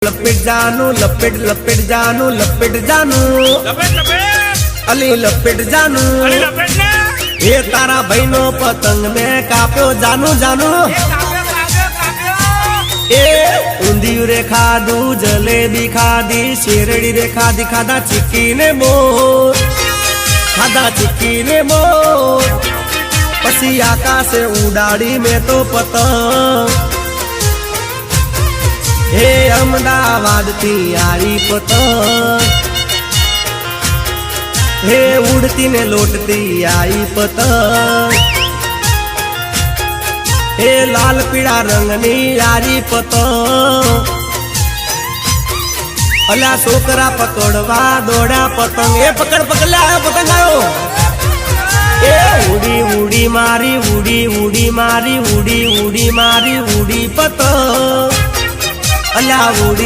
લપેટ જાનું લપેટ લપેટ જાનું લપેટ જાનું અલી લપેટ જાનું એ તારા ભાઈ નો પતંગ મેં કાપ્યો જાનું જાનું એ ઊંધિયું રે ખાધું જલેબી ખાધી શેરડી રે ખાધી ખાધા ચીકી ને મોર ખાધા ચીકી ને મોર પછી આકાશે ઉડાડી મેં તો પતંગ હે અમદાવાદ થી આરી પતંગ હે ઉડતી ને લોટતી આઈ પતંગ હે લાલ પીળા રંગની આરી પતંગ અલ્યા છોકરા પકડવા દોડા પતંગ એ પકડ પકડલા પતંગ આવ્યો એ ઉડી ઉડી મારી ઉડી ઉડી મારી ઉડી ઉડી મારી ઉડી પતંગ અલ્યા ઉડી